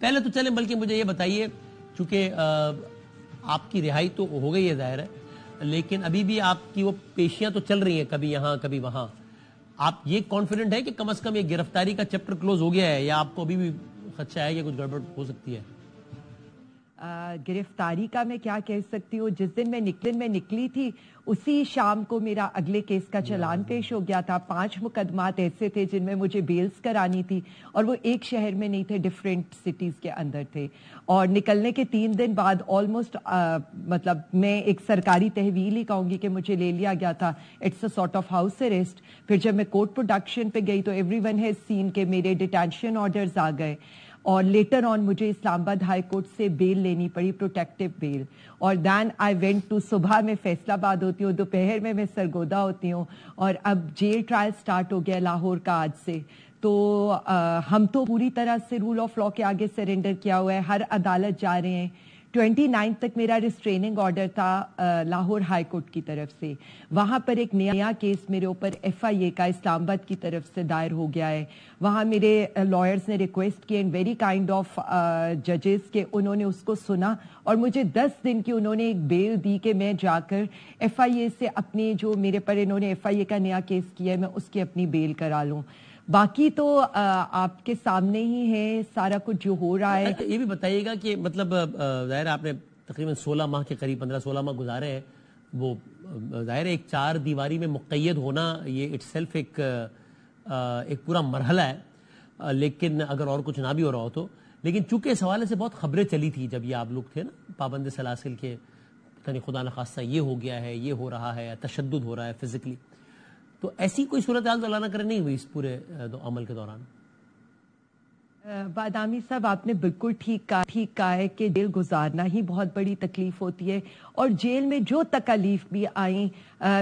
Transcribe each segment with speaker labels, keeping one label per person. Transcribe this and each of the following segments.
Speaker 1: پہلے تو چلیں بلکہ مجھے یہ بتائیے، چونکہ آپ کی رہائی تو ہو گئی ہے ظاہر ہے، لیکن ابھی بھی آپ کی وہ پیشیاں تو چل رہی ہیں، کبھی یہاں کبھی وہاں. آپ یہ کانفیڈنٹ ہے کہ کم از کم یہ گرفتاری کا چیپٹر کلوز ہو گیا ہے، یا آپ کو ابھی بھی خدشہ ہے کہ کچھ گڑبڑ ہو سکتی ہے؟
Speaker 2: گرفتاری کا میں کیا کہہ سکتی ہوں. جس دن میں نکلی تھی اسی شام کو میرا اگلے کیس کا چلان پیش ہو گیا تھا. 5 مقدمات ایسے تھے جن میں مجھے بیلز کرانی تھی، اور وہ ایک شہر میں نہیں تھے، ڈیفرنٹ سٹیز کے اندر تھے. اور نکلنے کے 3 دن بعد آلموسٹ مطلب میں ایک سرکاری تحویل ہی کہوں گی کہ مجھے لے لیا گیا تھا. It's a sort of house arrest. پھر جب میں کورٹ پروڈکشن پہ گئی تو ایوری ون ہیز سین کہ میرے ڈیٹینشن آرڈرز آ گئے، اور لیٹر آن مجھے اسلام آباد ہائی کورٹ سے بیل لینی پڑی، پروٹیکٹیو بیل. اور دین آئی وینٹ ٹو، صبح میں فیصل آباد ہوتی ہوں، دوپہر میں سرگودا ہوتی ہوں، اور اب جیل ٹرائل سٹارٹ ہو گیا لاہور کا آج سے. تو ہم تو پوری طرح سے رول آف لا کے آگے سرنڈر کیا ہوا ہے. ہر عدالت جا رہے ہیں. 29 تک میرا ریسٹریننگ آرڈر تھا لاہور ہائی کورٹ کی طرف سے. وہاں پر ایک نیا کیس میرے اوپر FIA کا اسلام آباد کی طرف سے دائر ہو گیا ہے. وہاں میرے لائرز نے ریکویسٹ کی، اینڈ ویری کائنڈ آف ججز، کہ انہوں نے اس کو سنا اور مجھے 10 دن کی انہوں نے ایک بیل دی کہ میں جا کر FIA سے اپنی، جو میرے پر انہوں نے FIA کا نیا کیس کیا ہے، میں اس کی اپنی بیل کرا لوں. باقی تو آپ کے سامنے ہی ہے سارا کچھ جو ہو رہا ہے.
Speaker 1: یہ بھی بتائیے گا کہ مطلب ظاہر آپ نے تقریباً 16 ماہ کے قریب 15-16 ماہ گزارے ہیں. وہ ظاہر ایک 4 دیواری میں مقید ہونا یہ اٹ سیلف ایک پورا مرحلہ ہے، لیکن اگر اور کچھ نہ بھی ہو رہا ہو تو. لیکن چونکہ اس حوالے سے بہت خبریں چلی تھی جب یہ آپ لوگ تھے نا پابند سلاسل کے، خدا نخواستہ یہ ہو گیا ہے، یہ ہو رہا ہے، تشدد ہو رہا ہے فزیکلی، تو ایسی کوئی صورتحال تو اللہ نہ کرے نہیں ہوئی اس پورے عمل کے دوران؟
Speaker 2: بادامی صاحب، آپ نے بالکل ٹھیک کہا ہے کہ جیل گزارنا ہی بہت بڑی تکلیف ہوتی ہے. اور جیل میں جو تکالیف بھی آئیں،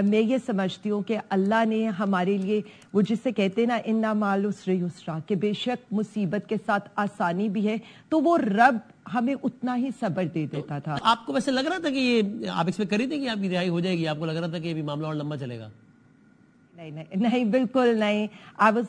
Speaker 2: میں یہ سمجھتی ہوں کہ اللہ نے ہمارے لیے، وہ جسے کہتے ہیں نا اِنَّ مَعَ الْعُسْرِ یُسْرًا، کہ بے شک مصیبت کے ساتھ آسانی بھی ہے، تو وہ رب ہمیں اتنا ہی صبر دے دیتا تھا.
Speaker 1: آپ کو ویسے لگ رہا تھا کہ یہ آپ ایکسپیکٹ کر رہی تھی کہ آپ کی رہائی ہو جائے گی؟ آپ کو لگ رہا تھا کہ یہ بھی معاملہ اور لمبا چلے گا؟
Speaker 2: نہیں بالکل نہیں. I was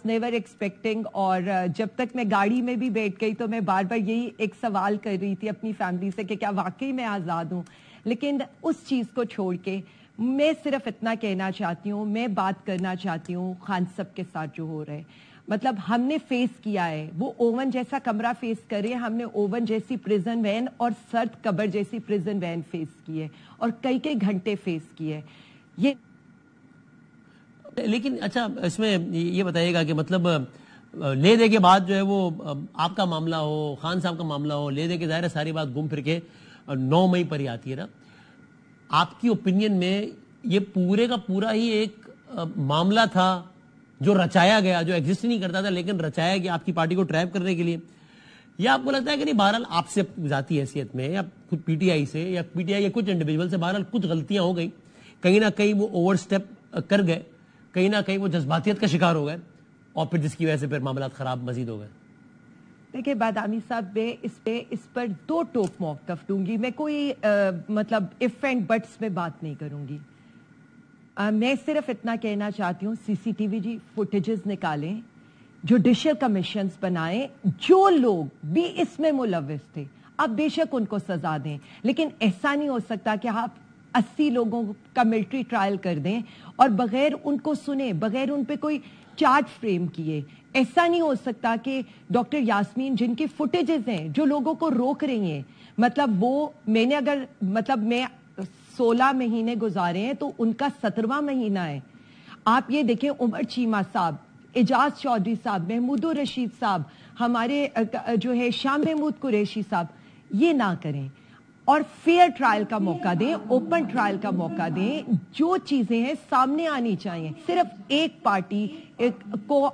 Speaker 2: never expecting. اور جب تک میں گاڑی میں بھی بیٹھ گئی تو میں بار بار یہی ایک سوال کر رہی تھی اپنی فیملی سے کہ کیا واقعی میں آزاد ہوں. لیکن اس چیز کو چھوڑ کے میں صرف اتنا کہنا چاہتی ہوں، میں بات کرنا چاہتی ہوں خان صاحب کے ساتھ جو ہو رہا ہے. مطلب ہم نے فیس کیا ہے، وہ اوون جیسا کمرہ فیس کرے، ہم نے اوون جیسی پریزن وین اور سرد قبر جیسی پریزن وین فیس کی ہے، اور کئی گھنٹے فیس کیے. یہ
Speaker 1: لیکن اچھا اس میں یہ بتائیے گا کہ مطلب لے دے کے بعد جو ہے وہ آپ کا معاملہ ہو، خان صاحب کا معاملہ ہو، لے دے کے ظاہر ہے ساری بات گھوم پھر کے 9 مئی پر ہی آتی ہے نا. آپ کی اوپینین میں یہ پورے کا پورا ہی ایک معاملہ تھا جو رچایا گیا، جو ایگزسٹ نہیں کرتا تھا لیکن رچایا گیا آپ کی پارٹی کو ٹریپ کرنے کے لیے؟ یا آپ کو لگتا ہے کہ نہیں بہرحال آپ سے ذاتی حیثیت میں، یا خود PTI سے، یا PTI یا کچھ انڈیویجول سے بہرحال کچھ غلطیاں ہو گئی، کہیں نہ کہیں وہ اوور سٹیپ کر گئے، کہیں نہ کہیں وہ جذباتیت کا شکار ہو گئے، اور پھر جس کی وجہ سے پھر معاملات خراب مزید ہو گئے؟
Speaker 2: دیکھیں بادامی صاحب، میں اس پر 2 ٹوک موقف دوں گی. میں کوئی مطلب اف اینڈ بٹس میں بات نہیں کروں گی. میں صرف اتنا کہنا چاہتی ہوں CCTV فوٹیجز نکالیں، جوڈیشل کمیشنز بنائیں، جو لوگ بھی اس میں ملوث تھے آپ بے شک ان کو سزا دیں. لیکن ایسا نہیں ہو سکتا کہ آپ 80 لوگوں کا ملٹری ٹرائل کر دیں اور بغیر ان کو سنے، بغیر ان پہ کوئی چارج فریم کیے. ایسا نہیں ہو سکتا کہ ڈاکٹر یاسمین جن کی فوٹیجز ہیں، جو لوگوں کو روک رہی ہیں، مطلب وہ میں نے اگر مطلب میں 16 مہینے گزارے ہیں تو ان کا 17واں مہینہ ہے. آپ یہ دیکھیں، عمر چیمہ صاحب، اعجاز چودھری صاحب، محمود الرشید صاحب، ہمارے جو ہے شاہ محمود قریشی صاحب، یہ نہ کریں اور فیئر ٹرائل کا موقع دیں، اوپن ٹرائل کا موقع دیں. جو چیزیں ہیں سامنے آنی چاہیے. صرف ایک پارٹی کو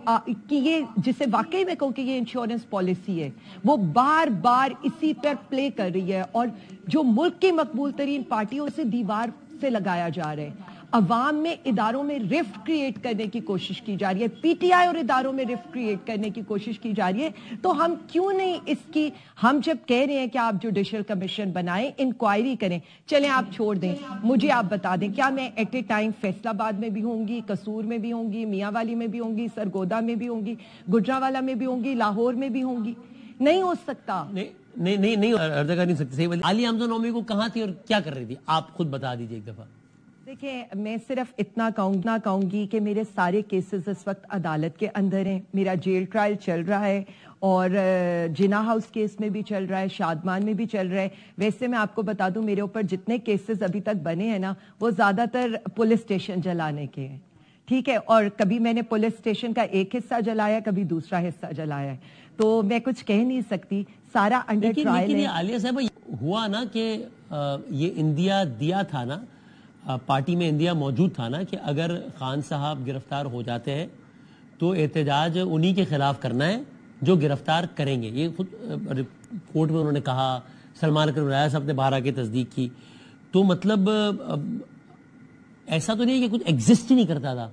Speaker 2: کہ یہ جسے واقعی میں کہوں کہ یہ انشورنس پالیسی ہے، وہ بار بار اسی پر پلے کر رہی ہے، اور جو ملک کی مقبول ترین پارٹیوں سے دیوار سے لگایا جا رہا ہے. عوام میں، اداروں میں رفٹ کریٹ کرنے کی کوشش کی جا رہی ہے، PTI اور اداروں میں رفٹ کریٹ کرنے کی کوشش کی جا رہی ہے. تو ہم کیوں نہیں اس کی، ہم جب کہہ رہے ہیں کہ آپ جوڈیشل کمیشن بنائیں، انکوائری کریں، چلیں آپ چھوڑ دیں، مجھے آپ بتا دیں کیا میں ایٹ اے ٹائم فیصل آباد میں بھی ہوں گی، قصور میں بھی ہوں گی، میاں والی میں بھی ہوں گی، سرگودا میں بھی ہوں گی، گجرانوالہ میں بھی ہوں گی، لاہور میں بھی ہوں گی؟ نہیں ہو سکتا.
Speaker 1: نہیں ارزا کر نہیں سکتی. صحیح. عالیہ حمزہ نومی کو کہاں تھی اور کیا کر رہی تھی آپ خود بتا دیجئے ایک دفعہ.
Speaker 2: دیکھیں میں صرف اتنا کہوں گی کہ میرے سارے کیسز اس وقت عدالت کے اندر ہیں. میرا جیل ٹرائل چل رہا ہے اور جنا ہاؤس کیس میں بھی چل رہا ہے, شادمان میں بھی چل رہا ہے. ویسے میں آپ کو بتا دوں میرے اوپر جتنے کیسز ابھی تک بنے ہیں نا وہ زیادہ تر پولیس اسٹیشن جلانے کے ہیں, ٹھیک ہے, اور کبھی میں نے پولیس اسٹیشن کا ایک حصہ جلایا, کبھی دوسرا حصہ جلایا ہے, تو میں کچھ کہہ نہیں سکتی. سارا انڈر ٹرائل ہے.
Speaker 1: لیکن عالیہ صاحبہ ہوا نا کہ یہ اندیا دیا تھا نا, پارٹی میں اندیا موجود تھا نا کہ اگر خان صاحب گرفتار ہو جاتے ہیں تو احتجاج انہی کے خلاف کرنا ہے جو گرفتار کریں گے. یہ خود کورٹ میں انہوں نے کہا, سلمان اکرم رائع صاحب نے باہر آ کے تصدیق کی. تو مطلب ایسا تو نہیں ہے کہ کچھ ایگزسٹ ہی نہیں کرتا تھا,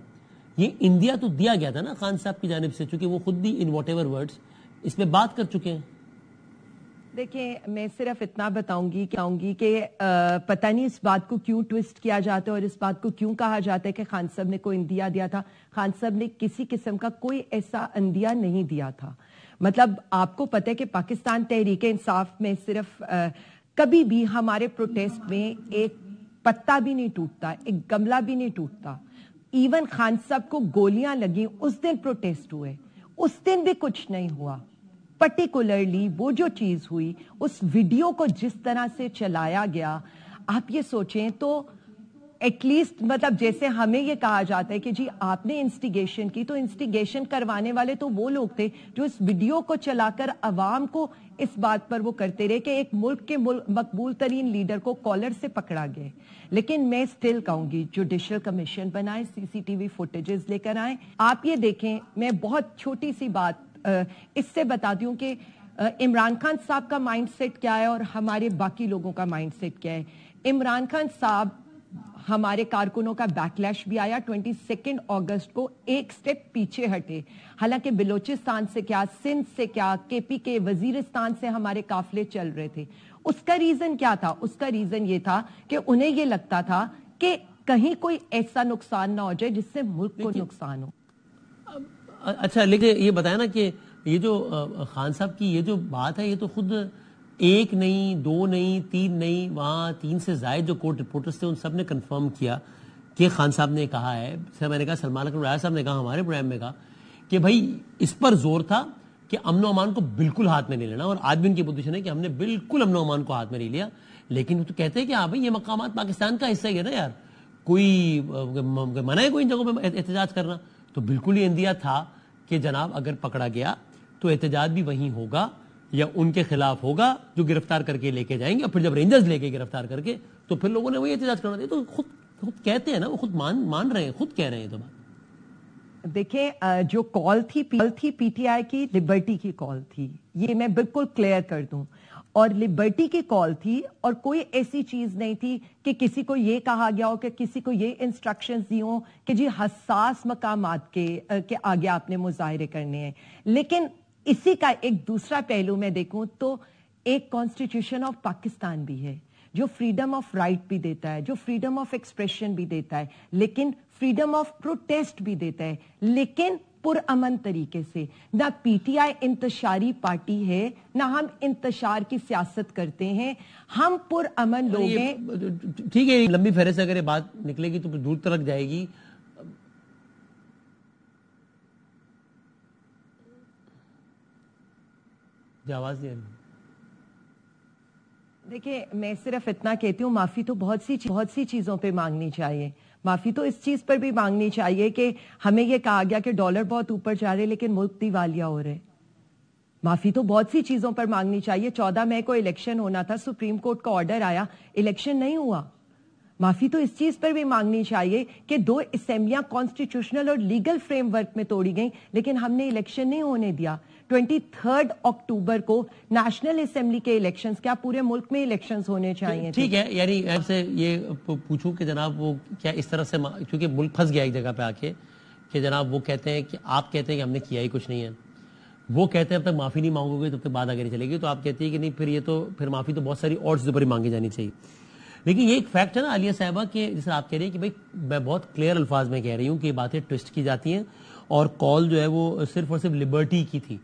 Speaker 1: یہ انڈیا تو دیا گیا تھا نا خان صاحب کی جانب سے, چونکہ وہ خود بھی ان واٹ ایور ورڈز اس میں بات کر چکے ہیں.
Speaker 2: دیکھیں میں صرف اتنا بتاؤں گی کہ پتہ نہیں اس بات کو کیوں ٹویسٹ کیا جاتا ہے اور اس بات کو کیوں کہا جاتا ہے کہ خان صاحب نے کوئی اندیا دیا تھا. خان صاحب نے کسی قسم کا کوئی ایسا اندیا نہیں دیا تھا. مطلب آپ کو پتہ ہے کہ پاکستان تحریک انصاف میں صرف کبھی بھی ہمارے پروٹیسٹ میں ایک پتا بھی نہیں ٹوٹتا, ایک گملہ بھی نہیں ٹوٹتا. ایون خان صاحب کو گولیاں لگیں اس دن پروٹیسٹ ہوئے, اس دن بھی کچھ نہیں ہوا. پرٹیکولرلی وہ جو چیز ہوئی, اس ویڈیو کو جس طرح سے چلایا گیا, آپ یہ سوچیں تو ایٹ لیسٹ مطلب جیسے ہمیں یہ کہا جاتا ہے کہ جی آپ نے انسٹیگیشن کی, تو انسٹیگیشن کروانے والے تو وہ لوگ تھے جو اس ویڈیو کو چلا کر عوام کو اس بات پر وہ کرتے رہے کہ ایک ملک کے مقبول ترین لیڈر کو کالر سے پکڑا گئے. لیکن میں سٹل کہوں گی جوڈیشل کمیشن بنائے, سی سی ٹی وی فوٹیجز لے کر آئیں. آپ یہ دیکھیں, میں بہت چھوٹی سی بات اس سے بتاتی ہوں کہ عمران خان صاحب کا مائنڈ سیٹ کیا ہے اور ہمارے باقی لوگوں کا مائنڈ سیٹ کیا ہے. عمران خان صاحب ہمارے کارکنوں کا بیکلیش بھی آیا. 22 اگست کو ایک سٹیپ پیچھے ہٹے, حالانکہ بلوچستان سے کیا, سندھ سے کیا, کے پی کے وزیرستان سے ہمارے قافلے چل رہے تھے. اس کا ریزن کیا تھا؟ اس کا ریزن یہ تھا کہ انہیں یہ لگتا تھا کہ کہیں کوئی ایسا نقصان نہ ہو جائے جس سے ملک کو نقصان ہو.
Speaker 1: اچھا لیکن یہ بتایا نا کہ یہ جو خان صاحب کی یہ جو بات ہے, یہ تو خود ایک نہیں, دو نہیں, تین نہیں, وہاں 3 سے زائد جو کورٹ رپورٹرز تھے ان سب نے کنفرم کیا کہ خان صاحب نے کہا ہے, میں نے کہا سلمان اکرم رائع صاحب نے کہا ہمارے پروگرام میں کہا کہ بھائی اس پر زور تھا کہ امن و امان کو بالکل ہاتھ میں نہیں لینا, اور آج بھی ان کی پوزیشن ہے کہ ہم نے بالکل امن و امان کو ہاتھ میں نہیں لیا. لیکن وہ تو کہتے ہیں کہ ہاں بھائی یہ مقامات پاکستان کا حصہ ہی ہے نا یار, کوئی منع ہے کوئی ان جگہوں پہ احتجاج کرنا؟ تو بالکل ہی اندیا تھا کہ جناب اگر پکڑا گیا تو احتجاج بھی وہیں ہوگا یا ان کے خلاف ہوگا جو گرفتار کر کے لے کے جائیں گے, اور پھر جب رینجرز لے کے گرفتار کر کے تو پھر لوگوں نے وہی احتجاج کرنا دیا. تو خود کہتے ہیں نا, وہ خود مان رہے ہیں, خود کہہ رہے ہیں. تو بات
Speaker 2: دیکھیں, جو کال تھی پی ٹی آئی کی لبرٹی کی کال تھی, یہ میں بالکل کلیئر کر دوں, اور لبرٹی کی کال تھی, اور کوئی ایسی چیز نہیں تھی کہ کسی کو یہ کہا گیا ہو کہ کسی کو یہ انسٹرکشنز دی ہوں کہ جی حساس مقامات کے آگے آپ نے مظاہرے کرنے ہیں. لیکن اسی کا ایک دوسرا پہلو میں دیکھوں تو ایک کانسٹیٹیوشن آف پاکستان بھی ہے جو فریڈم آف رائٹ بھی دیتا ہے, جو فریڈم آف ایکسپریشن بھی دیتا ہے, لیکن فریڈم آف پروٹیسٹ بھی دیتا ہے, لیکن پرامن طریقے سے. نہ پی ٹی آئی انتشاری پارٹی ہے, نہ ہم انتشار کی سیاست کرتے ہیں, ہم پرامن لوگ ہیں.
Speaker 1: ٹھیک ہے, لمبی فہرست سے اگر یہ بات نکلے گی تو دور تک جائے گی. آواز نہیں آ رہی.
Speaker 2: دیکھیں میں صرف اتنا کہتی ہوں, معافی تو بہت سی چیزوں پہ مانگنی چاہیے. معافی تو اس چیز پر بھی مانگنی چاہیے کہ ہمیں یہ کہا گیا کہ ڈالر بہت اوپر جا رہے لیکن ملک دیوالیہ ہو رہے. معافی تو بہت سی چیزوں پر مانگنی چاہیے. 14 مئی کو الیکشن ہونا تھا, سپریم کورٹ کا آرڈر آیا, الیکشن نہیں ہوا. معافی تو اس چیز پر بھی مانگنی چاہیے کہ 2 اسمبلیاں کانسٹیٹیوشنل اور لیگل فریم ورک میں توڑی گئیں لیکن ہم نے الیکشن نہیں ہونے دیا. 23 اکتوبر کو نیشنل اسمبلی کے الیکشنز, کیا پورے ملک میں الیکشنز ہونے چاہیے؟
Speaker 1: ٹھیک ہے, یعنی آپ سے یہ پوچھوں کہ جناب وہ کیا اس طرح سے, چونکہ ملک پھنس گیا ایک جگہ پہ آ کے کہ جناب وہ کہتے ہیں کہ آپ کہتے ہیں کہ ہم نے کیا ہی کچھ نہیں ہے, وہ کہتے ہیں اب تک معافی نہیں مانگو گے تب تک بات آگے نہیں چلے گی, تو آپ کہتی ہیں کہ نہیں پھر یہ تو پھر معافی تو بہت ساری اور چیزوں پر ہی مانگی جانی چاہیے. لیکن یہ ایک فیکٹ ہے نا عالیہ صاحبہ کہ جیسے آپ کہہ رہے ہیں کہ بھائی میں بہت کلیئر الفاظ میں کہہ رہی ہوں کہ یہ باتیں ٹوسٹ کی جاتی ہیں, اور کال جو ہے وہ صرف اور صرف لبرٹی کی تھی.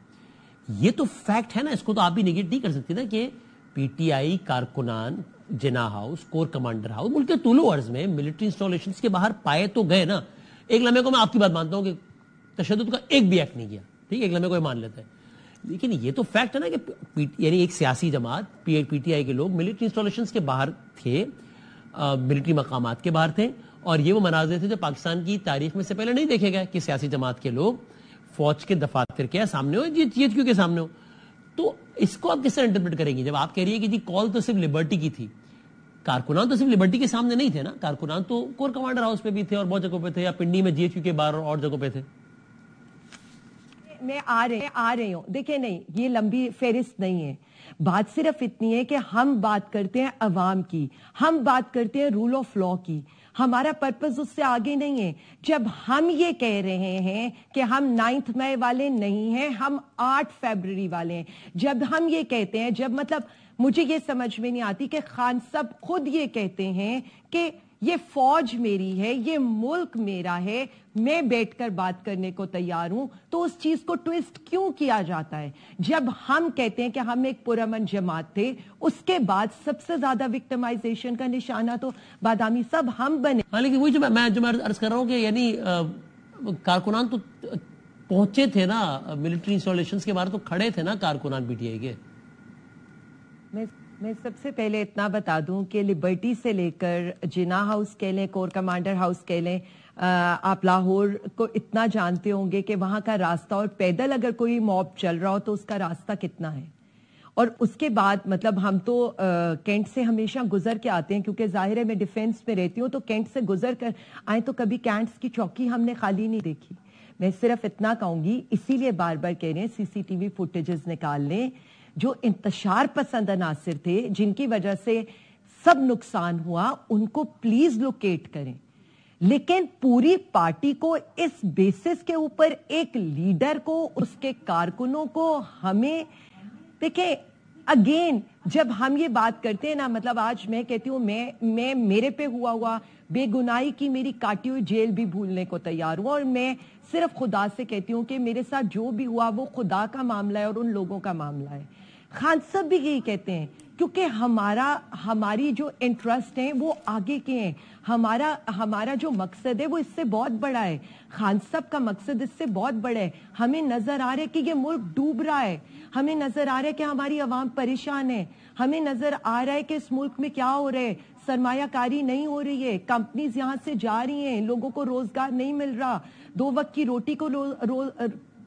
Speaker 1: یہ تو فیکٹ ہے نا, اس کو تو آپ بھی نیگیٹ نہیں کر سکتی نا کہ پی ٹی آئی کارکنان جناح ہاؤس, کور کمانڈر ہاؤس, ملک کے طول و عرض میں ملٹری انسٹالیشنز کے باہر پائے تو گئے نا. ایک لمحے کو میں آپ کی بات مانتا ہوں کہ تشدد کا ایک بھی ایکٹ نہیں کیا, ٹھیک ہے, ایک لمحے کو یہ مان لیتا ہے, لیکن یہ تو فیکٹ ہے نا کہ یعنی ایک سیاسی جماعت پی ٹی آئی کے لوگ ملٹری انسٹالیشنز کے باہر تھے, ملٹری مقامات کے باہر تھے, اور یہ وہ مناظر تھے جو پاکستان کی تاریخ میں سے پہلے نہیں دیکھے گئے کہ سیاسی جماعت کے لوگ فوج کے دفاتر کے سامنے ہو, جی کیو کے سامنے ہو. تو اس کو آپ کس طرح انٹرپریٹ کریں گی جب آپ کہہ رہی ہے کہ جی کال تو صرف لبرٹی کی تھی؟ کارکنان تو صرف لبرٹی کے سامنے نہیں تھے نا, کارکنان تو کور کمانڈر ہاؤس پہ بھی تھے اور بہت جگہوں پہ تھے, یا پنڈی میں جی کیو کے باہر اور جگہوں پہ تھے.
Speaker 2: میں آ رہی ہوں. دیکھیں نہیں, یہ لمبی فہرست نہیں ہے. بات صرف اتنی ہے کہ ہم بات کرتے ہیں عوام کی, ہم بات کرتے ہیں رول آف لا کی. ہمارا پرپز اس سے آگے نہیں ہے. جب ہم یہ کہہ رہے ہیں کہ ہم 9 مئی والے نہیں ہیں, ہم 8 فیبروری والے ہیں, جب ہم یہ کہتے ہیں, جب مطلب مجھے یہ سمجھ میں نہیں آتی کہ خان صاحب خود یہ کہتے ہیں کہ یہ فوج میری ہے, یہ ملک میرا ہے, میں بیٹھ کر بات کرنے کو تیار ہوں, تو اس چیز کو ٹویسٹ کیوں کیا جاتا ہے؟ جب ہم کہتے ہیں کہ ہم ایک پرامن جماعت تھے, اس کے بعد سب سے زیادہ وکٹمائزیشن کا نشانہ تو بادامی صاحب ہم بنے.
Speaker 1: ہاں, لیکن وہی جو میں عرض کر رہا ہوں کہ یعنی کارکنان تو پہنچے تھے نا ملٹری انسٹالیشنز کے باہر, تو کھڑے تھے نا کارکنان پی ٹی آئی کے.
Speaker 2: میں سب سے پہلے اتنا بتا دوں کہ لبرٹی سے لے کر جناح ہاؤس کہہ لیں, کور کمانڈر ہاؤس کہہ لیں, آپ لاہور کو اتنا جانتے ہوں گے کہ وہاں کا راستہ, اور پیدل اگر کوئی موب چل رہا ہو تو اس کا راستہ کتنا ہے. اور اس کے بعد مطلب ہم تو کینٹ سے ہمیشہ گزر کے آتے ہیں, کیونکہ ظاہر ہے میں ڈیفینس میں رہتی ہوں, تو کینٹ سے گزر کر آئے تو کبھی کینٹس کی چوکی ہم نے خالی نہیں دیکھی. میں صرف اتنا کہوں گی, اسی لیے بار بار کہہ رہے ہیں سی سی ٹی وی فوٹیجز نکال لیں. جو انتشار پسند عناصر تھے جن کی وجہ سے سب نقصان ہوا, ان کو پلیز لوکیٹ کریں. لیکن پوری پارٹی کو اس بیسس کے اوپر, ایک لیڈر کو, اس کے کارکنوں کو, ہمیں دیکھیں اگین جب ہم یہ بات کرتے ہیں نا, مطلب آج میں کہتی ہوں میں میرے پہ ہوا بے گناہی کی میری کاٹی ہوئی جیل بھی بھولنے کو تیار ہوں, اور میں صرف خدا سے کہتی ہوں کہ میرے ساتھ جو بھی ہوا وہ خدا کا معاملہ ہے اور ان لوگوں کا معاملہ ہے. خان صاحب بھی یہی کہتے ہیں, کیونکہ ہماری جو انٹرسٹ ہیں وہ آگے کے ہیں, ہمارا جو مقصد ہے وہ اس سے بہت بڑا ہے. خان صاحب کا مقصد اس سے بہت بڑا ہے. ہمیں نظر آ رہا ہے کہ یہ ملک ڈوب رہا ہے, ہمیں نظر آ رہا ہے کہ ہماری عوام پریشان ہے, ہمیں نظر آ رہا ہے کہ اس ملک میں کیا ہو رہا ہے, سرمایہ کاری نہیں ہو رہی ہے, کمپنیز یہاں سے جا رہی ہیں, لوگوں کو روزگار نہیں مل رہا, 2 وقت کی روٹی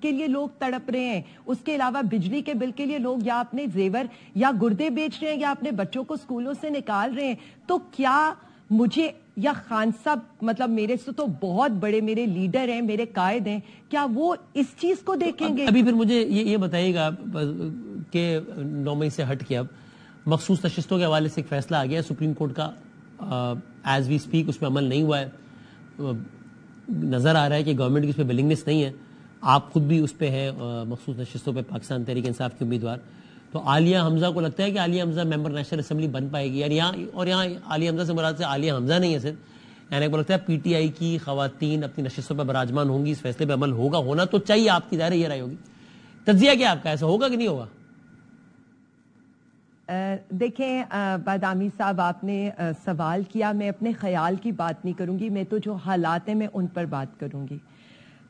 Speaker 2: کے لیے لوگ تڑپ رہے ہیں, اس کے علاوہ بجلی کے بل کے لیے لوگ یا اپنے زیور یا گردے بیچ رہے ہیں یا اپنے بچوں کو اسکولوں سے نکال رہے ہیں. تو کیا مجھے یا خان صاحب, مطلب میرے سے تو بہت بڑے میرے لیڈر ہیں, میرے قائد ہیں, کیا وہ اس چیز کو دیکھیں گے؟
Speaker 1: ابھی پھر مجھے یہ بتائیے گا کہ 9 مئی سے ہٹ کے اب مخصوص نشستوں کے حوالے سے ایک فیصلہ آ گیا ہے سپریم کورٹ کا, ایز وی اسپیک اس پہ عمل نہیں ہوا ہے. نظر آ رہا ہے کہ گورنمنٹ کی اس پہ ولنگنس نہیں ہے. آپ خود بھی اس پہ ہیں مخصوص نشستوں پہ پاکستان تحریک انصاف کی امیدوار. تو عالیہ حمزہ کو لگتا ہے کہ عالیہ حمزہ ممبر نیشنل اسمبلی بن پائے گی, یہاں عالیہ حمزہ سے مراد سے عالیہ حمزہ نہیں ہے صرف, یعنی کو لگتا ہے پی ٹی آئی کی خواتین اپنی نشستوں پہ براجمان ہوں گی, اس فیصلے پہ عمل ہوگا, ہونا تو چاہیے, آپ کی ظاہر یہ رائے ہوگی. تجزیہ کیا آپ کا, ایسا ہوگا کہ نہیں ہوگا؟
Speaker 2: دیکھیں بادامی صاحب, آپ نے سوال کیا, میں اپنے خیال کی بات نہیں کروں گی, میں تو جو حالات ہیں میں ان پر بات کروں گی.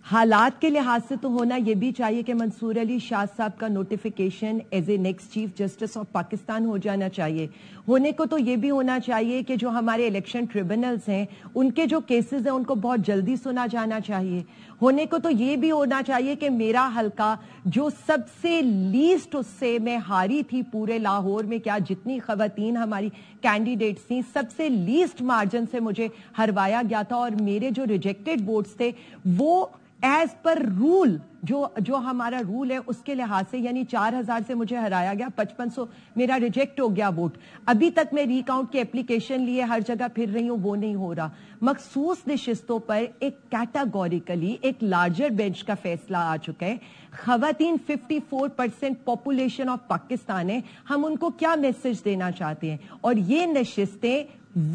Speaker 2: حالات کے لحاظ سے تو ہونا یہ بھی چاہیے کہ منصور علی شاہ صاحب کا notification as a next chief justice of Pakistan ہو جانا چاہیے. ہونے کو تو یہ بھی ہونا چاہیے کہ جو ہمارے الیکشن ٹریبونلز ہیں ان کے جو کیسز ہیں ان کو بہت جلدی سنا جانا چاہیے. ہونے کو تو یہ بھی ہونا چاہیے کہ میرا حلقہ جو سب سے لیسٹ, اس سے میں ہاری تھی پورے لاہور میں, کیا جتنی خواتین ہماری کینڈیڈیٹس تھیں سب سے لیسٹ مارجن سے مجھے ہروایا گیا تھا, اور میرے جو ریجیکٹڈ ووٹس تھے وہ ایز پر رول, جو ہمارا رول ہے اس کے لحاظ سے, یعنی 4000 سے مجھے ہرایا گیا, 5500 میرا ریجیکٹ ہو گیا ووٹ. ابھی تک میں ریکاؤنٹ کی اپلیکیشن لیے ہر جگہ پھر رہی ہوں, وہ نہیں ہو رہا. مخصوص نشستوں پر ایک کیٹاگوریکلی ایک لارجر بینچ کا فیصلہ آ چکا ہے. خواتین 54% پاپولیشن آف پاکستان ہے, ہم ان کو کیا میسج دینا چاہتے ہیں؟ اور یہ نشستیں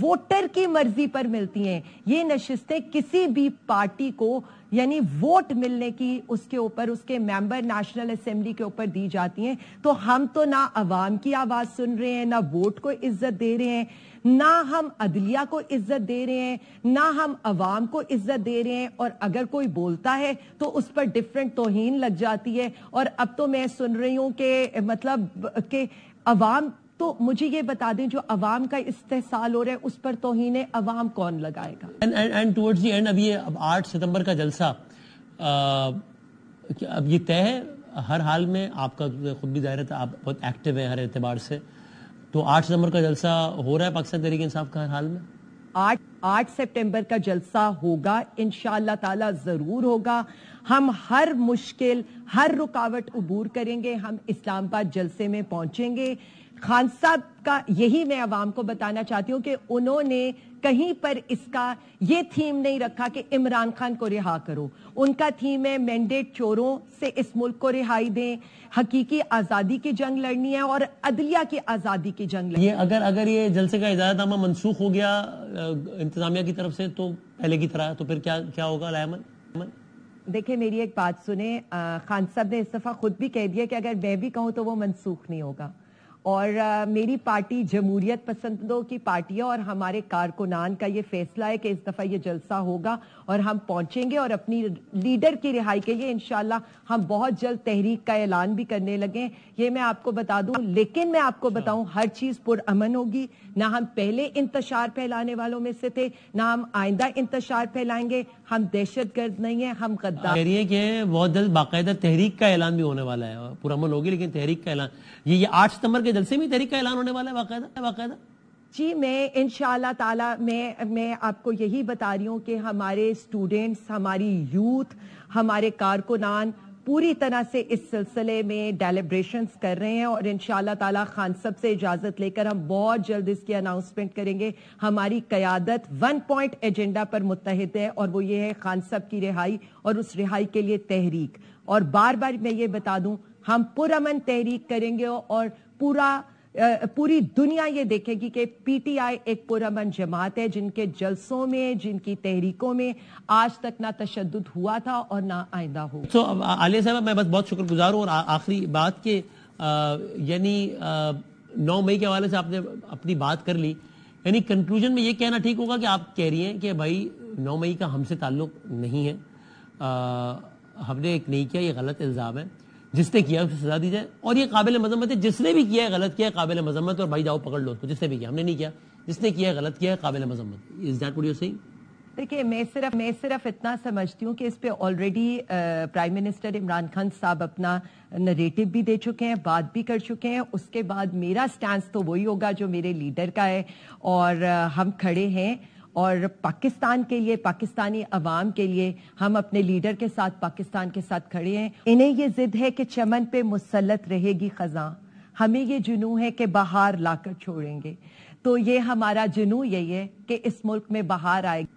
Speaker 2: ووٹر کی مرضی پر ملتی ہیں. یہ نشستیں کسی بھی پارٹی کو یعنی ووٹ ملنے کی اس کے اوپر اس کے ممبر نیشنل اسمبلی کے اوپر دی جاتی ہیں. تو ہم تو نہ عوام کی آواز سن رہے ہیں, نہ ووٹ کو عزت دے رہے ہیں, نہ ہم عدلیہ کو عزت دے رہے ہیں, نہ ہم عوام کو عزت دے رہے ہیں. اور اگر کوئی بولتا ہے تو اس پر ڈیفرنٹ توہین لگ جاتی ہے. اور اب تو میں سن رہی ہوں کہ مطلب کہ عوام, تو مجھے یہ بتا دیں جو عوام کا استحصال ہو رہا ہے اس پر توہین عوام کون لگائے گا؟
Speaker 1: اینڈ ٹورڈز دی اینڈ ابھی 8 ستمبر کا جلسہ اب یہ طے ہے ہر حال میں. آپ کا خود بھی ظاہر ہے آپ بہت ایکٹیو ہیں ہر اعتبار سے, تو 8 ستمبر کا جلسہ ہو رہا ہے پاکستان تحریک انصاف کا ہر حال میں؟
Speaker 2: 8 سپٹمبر کا جلسہ ہوگا انشاءاللہ تعالی, ضرور ہوگا. ہم ہر مشکل ہر رکاوٹ عبور کریں گے, ہم اسلام آباد جلسے میں پہنچیں گے. خان صاحب کا یہی میں عوام کو بتانا چاہتی ہوں کہ انہوں نے کہیں پر اس کا یہ تھیم نہیں رکھا کہ عمران خان کو رہا کرو. ان کا تھیم ہے مینڈیٹ چوروں سے اس ملک کو رہائی دیں, حقیقی آزادی کی جنگ لڑنی ہے اور عدلیہ کی آزادی کی جنگ لڑنی ہے.
Speaker 1: اگر یہ جلسے کا اجازت نامہ منسوخ ہو گیا انتظامیہ کی طرف سے تو پہلے کی طرح, تو پھر کیا ہوگا لائمن؟
Speaker 2: دیکھیں میری ایک بات سنیں, خان صاحب نے اس دفعہ خود بھی کہہ دیا کہ اگر میں بھی کہوں تو وہ منسوخ نہیں ہوگا. اور میری پارٹی جمہوریت پسندوں کی پارٹی ہے اور ہمارے کارکنان کا یہ فیصلہ ہے کہ اس دفعہ یہ جلسہ ہوگا اور ہم پہنچیں گے اور اپنی لیڈر کی رہائی کے لیے انشاءاللہ ہم بہت جلد تحریک کا اعلان بھی کرنے لگے. یہ میں آپ کو بتا دوں, لیکن میں آپ کو بتاؤں ہر چیز پرامن ہوگی. نہ ہم پہلے انتشار پھیلانے والوں میں سے تھے, نہ ہم آئندہ انتشار پھیلائیں گے. ہم دہشت گرد نہیں ہیں, ہم غدار.
Speaker 1: کہہ رہی ہے کہ بہت جلد باقاعدہ تحریک کا اعلان بھی ہونے والا ہے, پرامن ہوگی لیکن تحریک کا اعلان, یہ 8 ستمبر کے جلسے میں تحریک کا اعلان ہونے والا ہے باقاعدہ.
Speaker 2: جی میں انشاءاللہ تعالی میں آپ کو یہی بتا رہی ہوں کہ ہمارے اسٹوڈنٹس, ہماری یوتھ, ہمارے کارکنان پوری طرح سے اس سلسلے میں ڈیلیبریشنز کر رہے ہیں اور انشاءاللہ تعالی خان صاحب سے اجازت لے کر ہم بہت جلد اس کی اناؤنسمنٹ کریں گے. ہماری قیادت 1 پوائنٹ ایجنڈا پر متحد ہے اور وہ یہ ہے خان صاحب کی رہائی اور اس رہائی کے لیے تحریک. اور بار بار میں یہ بتا دوں ہم پرامن تحریک کریں گے اور پوری دنیا یہ دیکھے گی کہ پی ٹی آئی ایک پرامن جماعت ہے جن کے جلسوں میں, جن کی تحریکوں میں آج تک نہ تشدد ہوا تھا اور نہ آئندہ ہو.
Speaker 1: تو عالیہ صاحب میں بس بہت شکر گزار ہوں. اور آخری بات کہ یعنی 9 مئی کے حوالے سے آپ نے اپنی بات کر لی, یعنی کنکلوژن میں یہ کہنا ٹھیک ہوگا کہ آپ کہہ رہی ہیں کہ بھائی 9 مئی کا ہم سے تعلق نہیں ہے, ہم نے ایک نہیں کیا, یہ غلط الزام ہے, جس نے کیا اسے سزا دی جائے اور یہ قابل مذمت ہے. جس نے بھی کیا ہے غلط کیا ہے قابل مذمت, اور بھائی جاؤ پکڑ لو تو جس نے بھی کیا, ہم نے نہیں کیا, جس نے کیا ہے غلط کیا ہے قابل مذمت. Is that what you're saying?
Speaker 2: دیکھیں میں صرف اتنا سمجھتی ہوں کہ اس پہ already prime minister Imran Khan صاحب اپنا نریٹو بھی دے چکے ہیں, بات بھی کر چکے ہیں. اس کے بعد میرا سٹانس تو وہی ہوگا جو میرے لیڈر کا ہے اور ہم کھڑے ہیں اور پاکستان کے لیے, پاکستانی عوام کے لیے ہم اپنے لیڈر کے ساتھ, پاکستان کے ساتھ کھڑے ہیں. انہیں یہ ضد ہے کہ چمن پہ مسلط رہے گی خزاں, ہمیں یہ جنوں ہے کہ بہار لا کر چھوڑیں گے. تو یہ ہمارا جنوں یہی ہے کہ اس ملک میں بہار آئے گی.